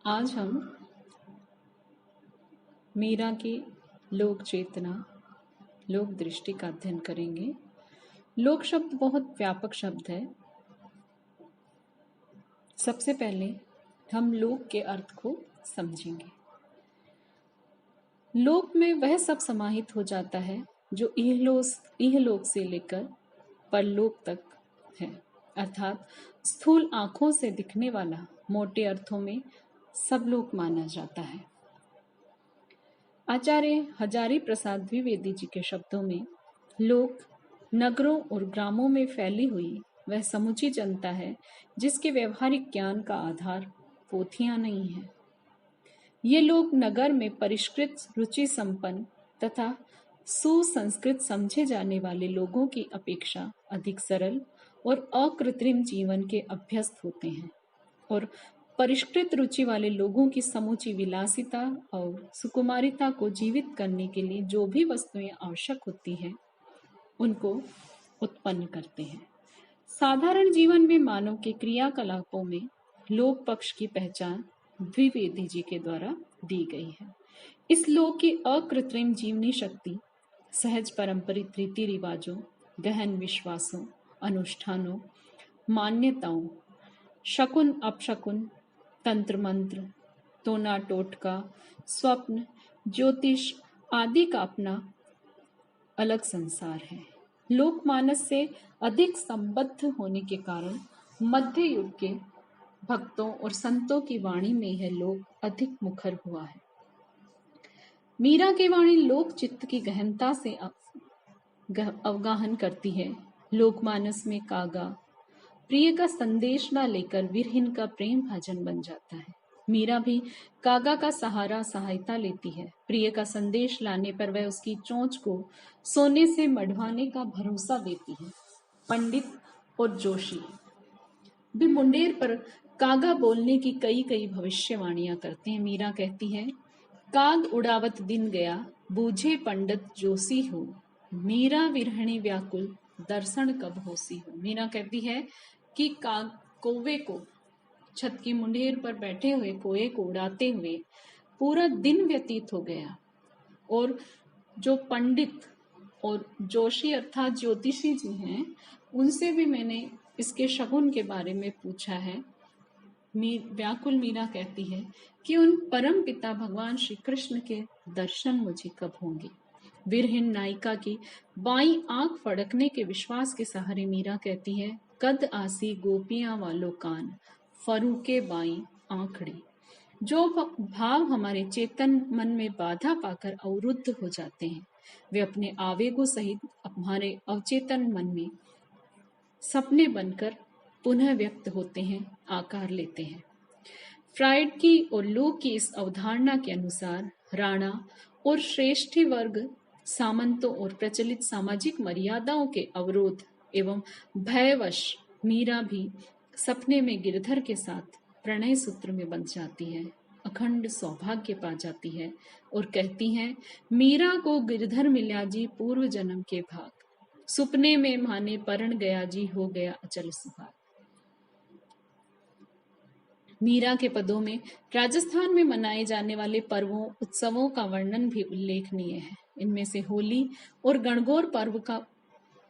आज हम मीरा की लोक चेतना, लोक दृष्टि का अध्ययन करेंगे। लोक शब्द बहुत व्यापक शब्द है। सबसे पहले हम लोक के अर्थ को समझेंगे। लोक में वह सब समाहित हो जाता है जो इहलोक से लेकर परलोक तक है, अर्थात स्थूल आंखों से दिखने वाला मोटे अर्थों में सब लोक माना जाता है। आचार्य हजारी प्रसाद द्विवेदी जी के शब्दों में लोक नगरों और ग्रामों में फैली हुई वह समूची जनता है जिसके व्यवहारिक ज्ञान का आधार पोथियां नहीं है। ये लोग नगर में परिष्कृत, रुचि संपन्न तथा सुसंस्कृत समझे जाने वाले लोगों की अपेक्षा अधिक सरल और अकृत्रिम जीवन के अभ्यस्त होते हैं और परिष्कृत रुचि वाले लोगों की समूची विलासिता और सुकुमारिता को जीवित करने के लिए जो भी वस्तुएं आवश्यक होती हैं उनको उत्पन्न करते हैं। साधारण जीवन में मानव के क्रियाकलापों में लोक पक्ष की पहचान द्विवेदी जी के द्वारा दी गई है। इस लोक की अकृत्रिम जीवनी शक्ति सहज पारंपरिक रीति रिवाजों, गहन विश्वासों, अनुष्ठानों, मान्यताओं, शकुन अपशकुन, तंत्र मंत्र, टोना टोटका, स्वप्न, ज्योतिष आदि का अपना अलग संसार है। लोकमानस से अधिक संबद्ध होने के कारण मध्य युग के भक्तों और संतों की वाणी में यह लोक अधिक मुखर हुआ है। मीरा की वाणी लोक चित्त की गहनता से अवगाहन करती है। लोकमानस में कागा प्रिय का संदेश न लेकर विरहीन का प्रेम भाजन बन जाता है। मीरा भी कागा का सहायता लेती है। प्रिय का संदेश लाने पर वह उसकी चोंच को सोने से मढ़वाने का भरोसा देती है। पंडित और जोशी भी मुंडेर पर कागा बोलने की कई भविष्यवाणियां करते हैं। मीरा कहती है, काग उड़ावत दिन गया, बूझे पंडित जोशी हो, मीरा विरहणी व्याकुल, दर्शन कब होसी हो। मीरा कहती है कि काग कौवे को, छत की मुंडेर पर बैठे हुए कोए को उड़ाते हुए पूरा दिन व्यतीत हो गया और जो पंडित और जोशी अर्थात ज्योतिषी जी हैं उनसे भी मैंने इसके शगुन के बारे में पूछा है। व्याकुल मीरा कहती है कि उन परम पिता भगवान श्री कृष्ण के दर्शन मुझे कब होंगे। विरहीन नायिका की बाई आंख फड़कने के विश्वास के सहारे मीरा कहती है, कद आसी गोपियां वालों कान, फरूके बाई आंखड़ी। जो भाव हमारे चेतन मन में बाधा पाकर अवरुद्ध हो जाते हैं वे अपने आवेगों सहित हमारे अवचेतन मन में सपने बनकर पुनः व्यक्त होते हैं, आकार लेते हैं। फ्राइड की और लोक की इस अवधारणा के अनुसार राणा और श्रेष्ठी वर्ग, सामंतों और प्रचलित सामाजिक मर्यादाओं के अवरोध एवं भयवश मीरा भी सपने में गिरधर के साथ प्रणय सूत्र में बंध जाती है, अखंड सौभाग्य पा जाती है और कहती है, मीरा को गिरधर मिल्या जी पूर्व जन्म के भाग, सुपने में माने परण गया जी हो गया अचल सुहाग। मीरा के पदों में राजस्थान में मनाए जाने वाले पर्वों, उत्सवों का वर्णन भी उल्लेखनीय है। इनमें से होली और गणगौर पर्व का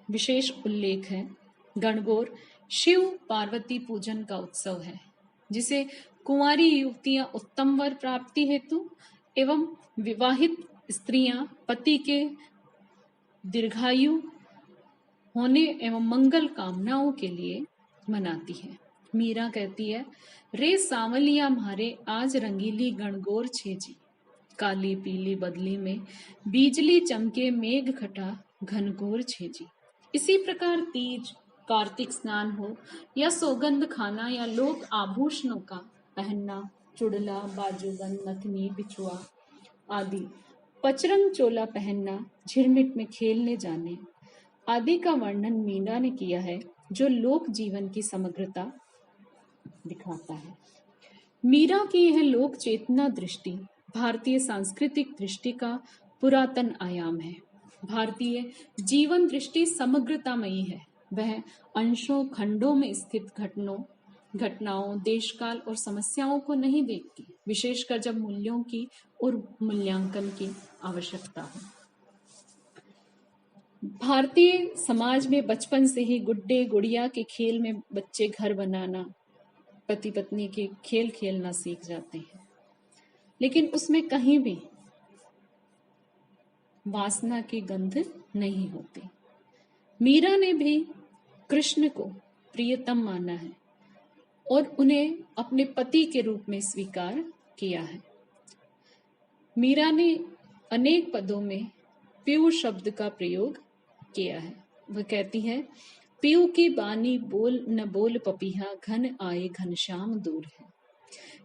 विशेष उल्लेख है। गणगौर शिव पार्वती पूजन का उत्सव है जिसे कुंवारी युवतियां उत्तम वर प्राप्ति हेतु एवं विवाहित स्त्रियां पति के दीर्घायु होने एवं मंगल कामनाओं के लिए मनाती है। मीरा कहती है, रे सांवलिया मारे आज रंगीली गणगौर छेजी, काली पीली बदली में बिजली चमके मेघ खटा घनघोर छेजी। इसी प्रकार तीज, कार्तिक स्नान हो या सौगंध खाना या लोक आभूषणों का पहनना, चुड़ला, बाजूबंद, नथनी, बिछुआ आदि, पचरंग चोला पहनना, झिरमिट में खेलने जाने आदि का वर्णन मीरा ने किया है जो लोक जीवन की समग्रता दिखाता है। मीरा की यह लोक चेतना दृष्टि भारतीय सांस्कृतिक दृष्टि का पुरातन आयाम है। भारतीय जीवन दृष्टि समग्रतामयी है। वह अंशों खंडों में स्थित घटनाओं, देशकाल और समस्याओं को नहीं देखती, विशेषकर जब मूल्यों की और मूल्यांकन की आवश्यकता हो। भारतीय समाज में बचपन से ही गुड्डे गुड़िया के खेल में बच्चे घर बनाना, पति पत्नी के खेल खेलना सीख जाते हैं, लेकिन उसमें कहीं भी वासना की गंध नहीं होती। मीरा ने भी कृष्ण को प्रियतम माना है और उन्हें अपने पति के रूप में स्वीकार किया है। मीरा ने अनेक पदों में पीयू शब्द का प्रयोग किया है। वह कहती है, पीयू की बानी बोल न बोल पपीहा, घन आए घनश्याम दूर है।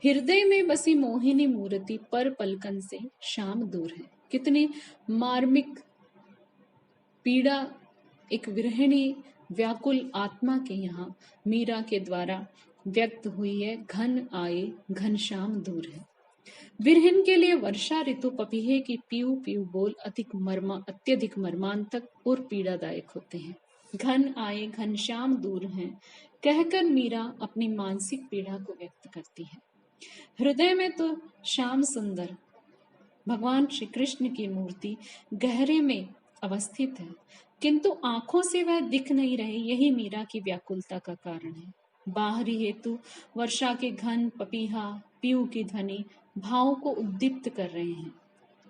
हृदय में बसी मोहिनी मूर्ति, पर पलकन से श्याम दूर है। कितनी मार्मिक पीड़ा एक विरहिणी व्याकुल आत्मा के यहाँ मीरा के द्वारा व्यक्त हुई है। घन आए घनश्याम दूर है। विरहिन के लिए वर्षा ऋतु पपीहे की पीयू पीयू बोल अत्यधिक मर्मांतक और पीड़ादायक होते हैं। घन आए घनश्याम दूर हैं कहकर मीरा अपनी मानसिक पीड़ा को व्यक्त करती है। हृदय में तो श्याम सुंदर भगवान श्री कृष्ण की मूर्ति गहरे में अवस्थित है, किंतु आंखों से वह दिख नहीं रहे। यही मीरा की व्याकुलता का कारण है। बाहरी हेतु वर्षा के घन, पपीहा, पीयू की ध्वनि भावों को उद्दीप्त कर रहे हैं।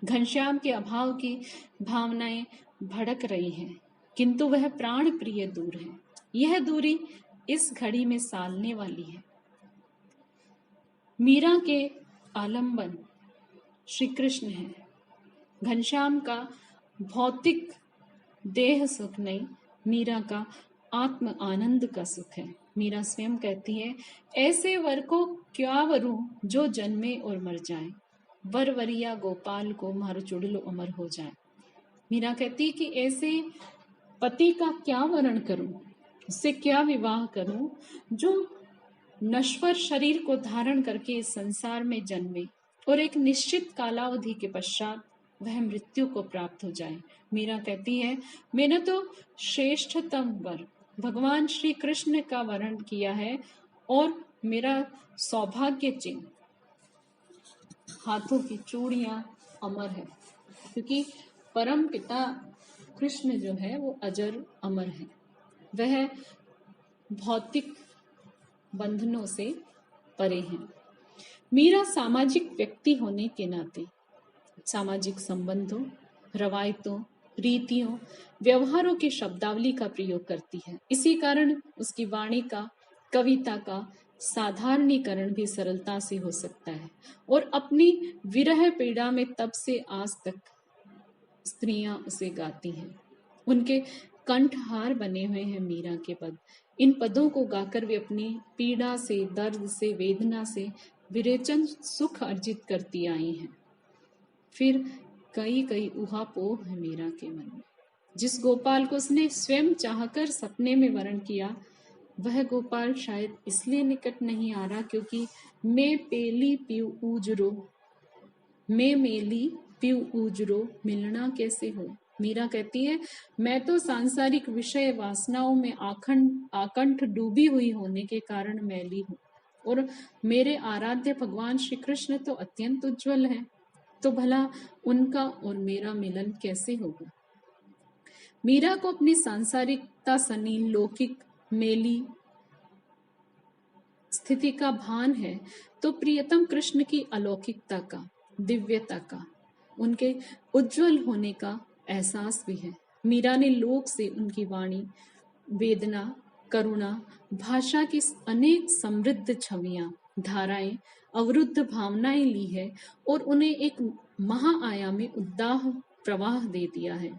घनश्याम के अभाव की भावनाएं भड़क रही हैं, किंतु वह प्राण प्रिय दूर है। यह दूरी इस घड़ी में सालने वाली है। मीरा के आलंबन श्री कृष्ण है। घनश्याम का भौतिक देह सुख नहीं, मीरा का आत्म आनंद का सुख है। मीरा स्वयं कहती है, ऐसे वर को क्या वरूं जो जन्मे और मर जाए, वरवरिया गोपाल को मार चुड़लो अमर हो जाए। मीरा कहती है कि ऐसे पति का क्या वर्ण करूं, उससे क्या विवाह करूं जो नश्वर शरीर को धारण करके इस संसार में जन्मे और एक निश्चित कालावधि के पश्चात वह मृत्यु को प्राप्त हो जाए। मीरा कहती है, मैंने तो श्रेष्ठतम वर भगवान श्री कृष्ण का वर्ण किया है और मेरा सौभाग्य चिन्ह हाथों की चूड़ियां अमर है, क्योंकि परम पिता कृष्ण जो है वो अजर अमर है। वह भौतिक बंधनों से परे हैं। मीरा सामाजिक व्यक्ति होने के नाते सामाजिक संबंधों, रवायतों, रीतियों, व्यवहारों की शब्दावली का प्रयोग करती है। इसी कारण उसकी वाणी का, कविता का साधारणीकरण भी सरलता से हो सकता है और अपनी विरह पीड़ा में तब से आज तक स्त्रियां उसे गाती हैं। उनके कंठहार बने हुए हैं मीरा के पद। इन पदों को गाकर वे अपनी पीड़ा से, दर्द से, वेदना से विरेचन सुख अर्जित करती आई हैं। फिर कई कई उहापोह है मीरा के मन में। जिस गोपाल को उसने स्वयं चाहकर सपने में वर्ण किया, वह गोपाल शायद इसलिए निकट नहीं आ रहा क्योंकि मैं पेली पीऊ ऊजरो, मैं मेली पीऊ ऊजरो, मिलना कैसे हो। मीरा कहती है, मैं तो सांसारिक विषय वासनाओं में आकंठ डूबी हुई होने के कारण मैली हूँ और मेरे आराध्य भगवान श्री कृष्ण तो अत्यंत उज्जवल है, तो भला उनका और मेरा मिलन कैसे होगा। मीरा को अपनी सांसारिकता सनी लौकिक मेली स्थिति का भान है, तो प्रियतम कृष्ण की अलौकिकता का, दिव्यता का, उनके उज्जवल होने का एहसास भी है। मीरा ने लोक से उनकी वाणी, वेदना, करुणा, भाषा की अनेक समृद्ध छवियां, धाराएं, अवरुद्ध भावनाएं ली है और उन्हें एक महाआयामी उद्दाह प्रवाह दे दिया है,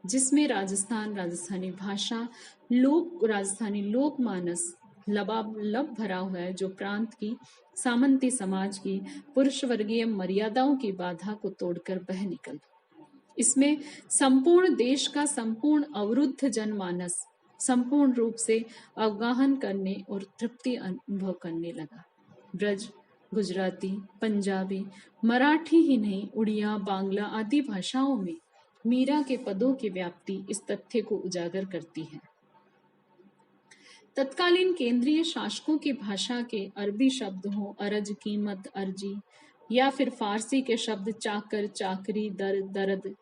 जिसमें राजस्थानी भाषा, राजस्थानी लोक मानस लबालब भरा हुआ है, जो प्रांत की, सामंती समाज की, पुरुष वर्गीय मर्यादाओं की बाधा को तोड़कर बह निकल। इसमें संपूर्ण देश का संपूर्ण अवरुद्ध जनमानस संपूर्ण रूप से अवगाहन करने और तृप्ति अनुभव करने लगा। ब्रज, गुजराती, पंजाबी, मराठी ही नहीं, उड़िया, बांग्ला आदि भाषाओं में मीरा के पदों की व्याप्ति इस तथ्य को उजागर करती है। तत्कालीन केंद्रीय शासकों की भाषा के अरबी शब्द हों अरज, कीमत, अर्जी, या फिर फारसी के शब्द चाकर, चाकरी, दर, दर्द,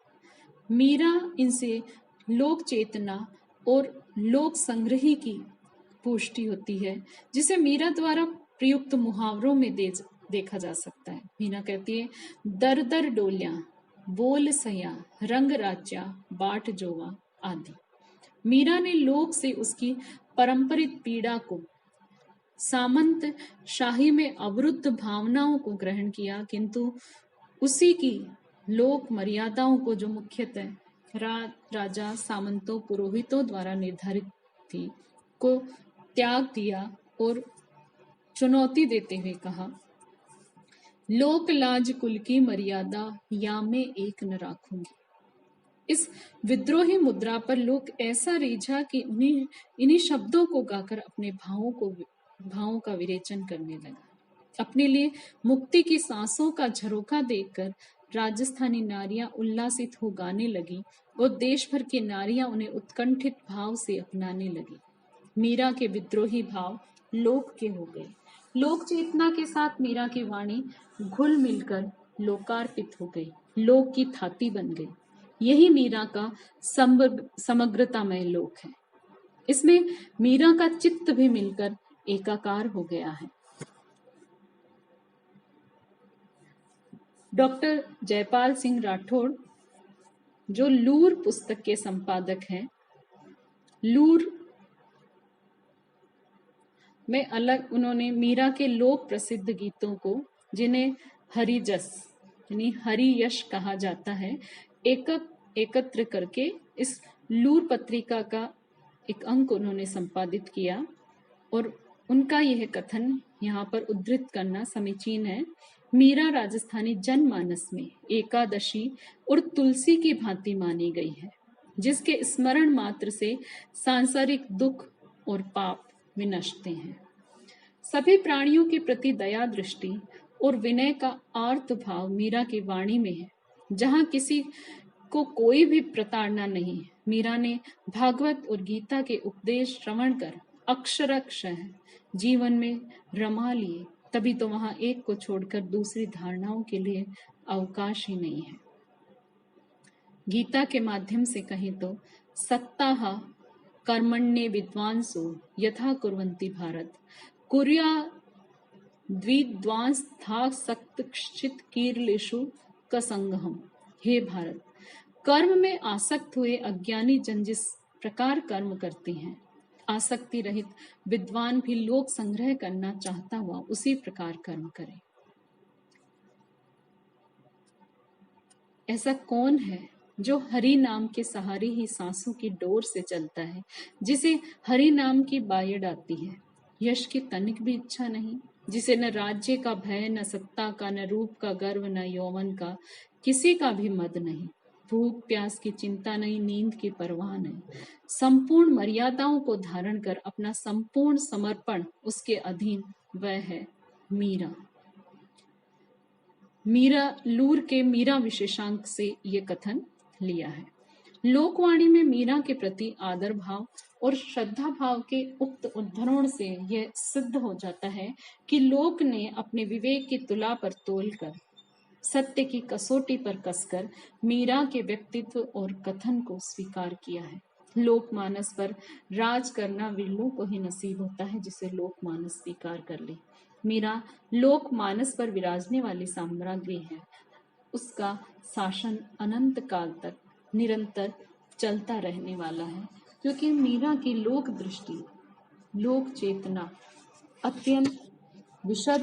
मीरा इनसे लोक चेतना और लोक संग्रही की पुष्टि होती है, जिसे मीरा द्वारा प्रयुक्त मुहावरों में देखा जा सकता है। मीरा कहती है, दर दर डोलियां, बोल सया, रंग राच्या, बाट जोवा आदि। मीरा ने लोक से उसकी परंपरित पीड़ा को, सामंत शाही में अवरुद्ध भावनाओं को ग्रहण किया, किंतु उसी की लोक मर्यादाओं को, जो मुख्यतः राजा, सामंतों, पुरोहितों द्वारा निर्धारित थी, को त्याग दिया और चुनौती देते हुए कहा, लोक लाज कुल की मर्यादा या मैं एक न राखूंगी। इस विद्रोही मुद्रा पर लोग ऐसा रीझा कि इन्हीं शब्दों को गाकर अपने भावों का विरेचन करने लगा। अपने लिए मुक्ति की सांसों का झरोखा देखकर राजस्थानी नारियां उल्लासित हो गाने लगी और देश भर की नारियां उन्हें उत्कंठित भाव से अपनाने लगी। मीरा के विद्रोही भाव लोक के हो गए। लोक चेतना के साथ मीरा की वाणी घुल मिलकर लोकार्पित हो गई, लोक की थाती बन गई। यही मीरा का समग्रतामय लोक है। इसमें मीरा का चित्त भी मिलकर एकाकार हो गया है। डॉक्टर जयपाल सिंह राठौड़, जो लूर पुस्तक के संपादक हैं, लूर में उन्होंने मीरा के लोक प्रसिद्ध गीतों को, जिन्हें हरिजस यानी हरि यश कहा जाता है, एकत्र करके इस लूर पत्रिका का एक अंक उन्होंने संपादित किया और उनका यह कथन यहाँ पर उद्धृत करना समीचीन है। मीरा राजस्थानी जनमानस में एकादशी और तुलसी की भांति मानी गई है, जिसके स्मरण मात्र से सांसारिक दुख और पाप विनश्ते हैं। सभी प्राणियों के प्रति दया दृष्टि और विनय का आर्त भाव मीरा की वाणी में है, जहाँ किसी को कोई भी प्रताड़ना नहीं है। मीरा ने भागवत और गीता के उपदेश श्रवण कर अक्षरशः जीवन में रमा लिए, तभी तो वहां एक को छोड़कर दूसरी धारणाओं के लिए अवकाश ही नहीं है। गीता के माध्यम से कहें तो सत्ताः कर्मण्ये विद्वांसो यथा कुर्वन्ति भारत कुर्या द्विद्वांसथासक्तश्चित् कीर्लेषु कसंगहम्। हे भारत, कर्म में आसक्त हुए अज्ञानी जन जिस प्रकार कर्म करते हैं, आसक्ति रहित विद्वान भी लोक संग्रह करना चाहता हुआ उसी प्रकार कर्म करे। ऐसा कौन है जो हरि नाम के सहारे ही सांसों की डोर से चलता है, जिसे हरि नाम की बायड आती है, यश की तनिक भी इच्छा नहीं, जिसे न राज्य का भय, न सत्ता का, न रूप का गर्व, न यौवन का किसी का भी मद नहीं, भूख प्यास की चिंता नहीं, नींद की परवाह नहीं, संपूर्ण मर्यादाओं को धारण कर अपना संपूर्ण समर्पण उसके अधीन, वह है मीरा। मीरा लूर के मीरा विशेषांक से ये कथन लिया है। लोकवाणी में मीरा के प्रति आदर भाव और श्रद्धा भाव के उक्त उद्धरण से यह सिद्ध हो जाता है कि लोक ने अपने विवेक की तुला पर तोलकर, सत्य की कसौटी पर कसकर मीरा के व्यक्तित्व और कथन को स्वीकार किया है। लोकमानस पर राज करना विरलों को ही नसीब होता है, जिसे लोकमानस स्वीकार कर ले। मीरा लोकमानस पर विराजने वाली साम्राज्ञी है। उसका शासन अनंत काल तक निरंतर चलता रहने वाला है, क्योंकि मीरा की लोक दृष्टि, लोक चेतना अत्यंत विशद